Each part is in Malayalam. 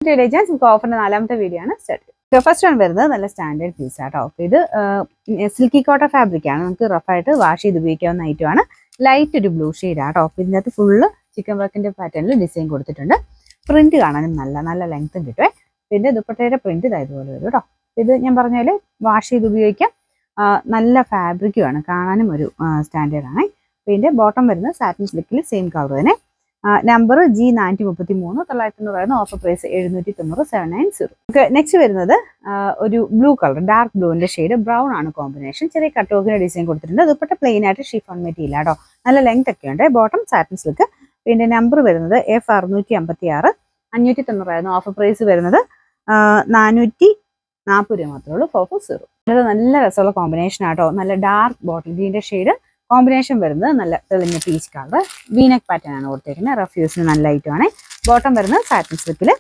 നമുക്ക് ഓഫറിന്റെ 4ാമത്തെ വീഡിയോ ആണ് സ്റ്റാർട്ട്. ഫസ്റ്റ് വൺ വരുന്നത് നല്ല സ്റ്റാൻഡേർഡ് പീസ് ആട്ടോ. ഇത് സിൽക്കി കോട്ടൺ ഫാബ്രിക് ആണ്. നമുക്ക് റഫായിട്ട് വാഷ് ചെയ്ത് ഉപയോഗിക്കാവുന്ന ഐറ്റമാണ്. ലൈറ്റ് ഒരു ബ്ലൂ ഷെയ്ഡ് ആട്ടോ. ഇതിൻ്റെ അകത്ത് ഫുള്ള് ചിക്കൻ വർക്കിന്റെ പാറ്റേണിൽ ഡിസൈൻ കൊടുത്തിട്ടുണ്ട്. പ്രിന്റ് കാണാനും നല്ല ലെങ്ത്തും കിട്ടുവേ. പിന്നെ ദുപ്പട്ടയുടെ പ്രിന്റ് ഇതുപോലെ വരും കേട്ടോ. ഇത് ഞാൻ പറഞ്ഞാൽ വാഷ് ചെയ്ത് ഉപയോഗിക്കാം. നല്ല ഫാബ്രിക്കുമാണ്, കാണാനും ഒരു സ്റ്റാൻഡേർഡ് ആണ്. പിന്നെ ബോട്ടം വരുന്നത് സാറ്റിൻ സിൽക്കിൽ സെയിം കളർ തന്നെ. Number G433 900 offer price 790 790. Next വരുന്നത് ഒരു ബ്ലൂ കളർ, ഡാർക്ക് ബ്ലൂവിന്റെ ഷെയ്ഡ്, ബ്രൗൺ ആണ് കോമ്പിനേഷൻ. ചെറിയ കട്ടോക്കിന്റെ ഡിസൈൻ കൊടുത്തിട്ടുണ്ട്. ദുപ്പട്ട പ്ലെയിൻ ആയിട്ട് ഷിഫോൺ മെറ്റീരിയൽ ആട്ടോ. നല്ല ലെങ്ത് ഒക്കെ ഉണ്ട്. Bottom satin silk. പിന്നെ നമ്പർ വരുന്നത് F656 590 ഓഫർ പ്രൈസ് വരുന്നത് 440 മാത്രമേ ഉള്ളൂ. 440. ഇത് നല്ല രസമുള്ള കോമ്പിനേഷൻ ആട്ടോ. നല്ല ഡാർക്ക് ബോട്ടിൽ ഗ്രീൻ്റെ ഷെയ്ഡ്. കോമ്പിനേഷൻ വരുന്നത് നല്ല തെളിഞ്ഞ പീച്ച് കളർ. വീനെക്ക് പാറ്റേൺ ആണ് കൊടുത്തേക്കുന്നത്. റഫ് യൂസിന് നല്ല ഐറ്റമാണ്. ബോട്ടം വരുന്നത് സാറ്റിൻ സിൽക്കിൽ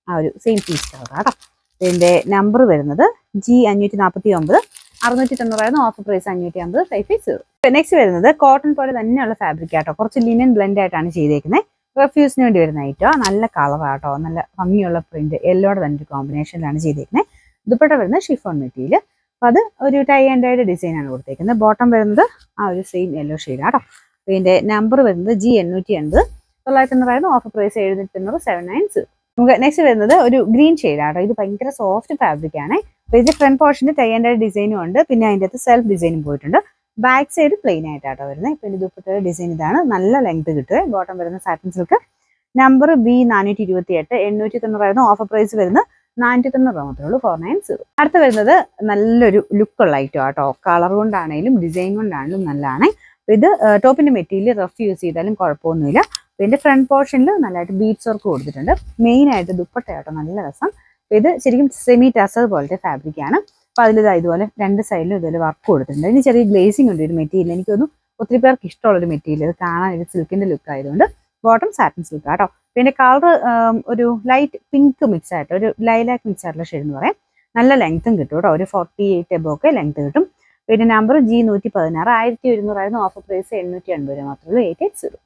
ആ ഒരു സെയിം പീച്ച് കളർ ആട്ടോ. ഇതിന്റെ നമ്പർ വരുന്നത് G549 690 ഓഫർ പ്രൈസ് 550 550. നെക്സ്റ്റ് വരുന്നത് കോട്ടൺ പോലെ തന്നെയുള്ള ഫാബ്രിക് ആട്ടോ. കുറച്ച് ലിനൻ ബ്ലെൻഡ് ആയിട്ടാണ് ചെയ്തേക്കുന്നത്. റഫ്യൂസിന് വേണ്ടി വരുന്ന ഐറ്റം. നല്ല കളർ ആട്ടോ. നല്ല ഭംഗിയുള്ള പ്രിന്റ് യെല്ലോടെ തന്നെ ഒരു കോമ്പിനേഷനിലാണ് ചെയ്തേക്കുന്നത്. ദുപ്പട്ട വരുന്നത് ഷിഫോൺ മെറ്റീരിയൽ. അപ്പോൾ അത് ഒരു ടൈ ആൻഡ് ഡൈഡ് ഡിസൈൻ ആണ് കൊടുത്തേക്കുന്നത്. ബോട്ടം വരുന്നത് ആ ഒരു സെയിം യെല്ലോ ഷെയ്ഡ് ആട്ടോ. ഇതിന്റെ നമ്പർ വരുന്നത് G880 990 ഓഫർ പ്രൈസ് 790 790. നമുക്ക് നെക്സ്റ്റ് വരുന്നത് ഒരു ഗ്രീൻ ഷെയ്ഡ് ആട്ടോ. ഇത് ഭയങ്കര സോഫ്റ്റ് ഫാബ്രിക് ആണ്. അപ്പോൾ ഇത് ഫ്രണ്ട് പോർഷന് ടൈ ആൻഡ് ഡൈഡ് ഡിസൈനും ഉണ്ട്. പിന്നെ അതിൻ്റെ അകത്ത് സെൽഫ് ഡിസൈനും പോയിട്ടുണ്ട്. ബാക്ക് സൈഡ് പ്ലെയിൻ ആയിട്ടാട്ടോ വരുന്നത്. പിന്നെ ദുപ്പട്ടയുടെ ഡിസൈൻ ഇതാണ്. നല്ല ലെങ്ത് കിട്ടുക. ബോട്ടം വരുന്ന satin silk. Number B428 890 offer price വരുന്നത് 490 മാത്രമേ ഉള്ളൂ. 490. അടുത്ത് വരുന്നത് നല്ലൊരു ലുക്കുള്ള ഐറ്റം ആട്ടോ. കളർ കൊണ്ടാണെങ്കിലും ഡിസൈൻ കൊണ്ടാണെങ്കിലും നല്ലതാണ്. ഇത് ടോപ്പിന്റെ മെറ്റീരിയൽ റഫ് യൂസ് ചെയ്താലും കുഴപ്പമൊന്നുമില്ല. ഇതിന്റെ ഫ്രണ്ട് പോർഷനിൽ നല്ലതായിട്ട് ബീഡ്സ് വർക്ക് കൊടുത്തിട്ടുണ്ട്. മെയിൻ ആയിട്ട് ദുപ്പട്ട ആട്ടോ. നല്ല രസം. ഇത് ശരിക്കും സെമി ടസർ പോലത്തെ ഫാബ്രിക് ആണ്. അപ്പൊ അതിൽ ഇതുപോലെ രണ്ട് സൈഡിലും ഇതുപോലെ വർക്ക് കൊടുത്തിട്ടുണ്ട്. ഇതിന് ചെറിയ ഗ്ലേസിംഗ് ഉണ്ട്. ഒരു മെറ്റീരിയൽ എനിക്കൊന്നും ഒത്തിരി പേർക്ക് ഇഷ്ടമുള്ളൊരു മെറ്റീരിയൽ. ഇത് കാണാൻ ഒരു സിൽക്കിന്റെ ലുക്ക് ആയതുകൊണ്ട്. ബോട്ടം സാറ്റിൻ സിൽക്ക് ആട്ടോ. പിന്നെ കളർ ഒരു ലൈറ്റ് പിങ്ക് മിക്സ് ആയിട്ട്, ഒരു ലൈലാക്ക് മിക്സ് ആയിട്ടുള്ള ഷെയ്ഡ് എന്ന് പറയാം. നല്ല ലെങ്ത്തും കിട്ടും കേട്ടോ. ഒരു 48 എബോക്കെ ലെങ്ത് കിട്ടും. പിന്നെ നമ്പർ G116 1100 ഓഫർ പ്രൈസ് 880 മാത്രമേ ഉള്ളൂ. 880.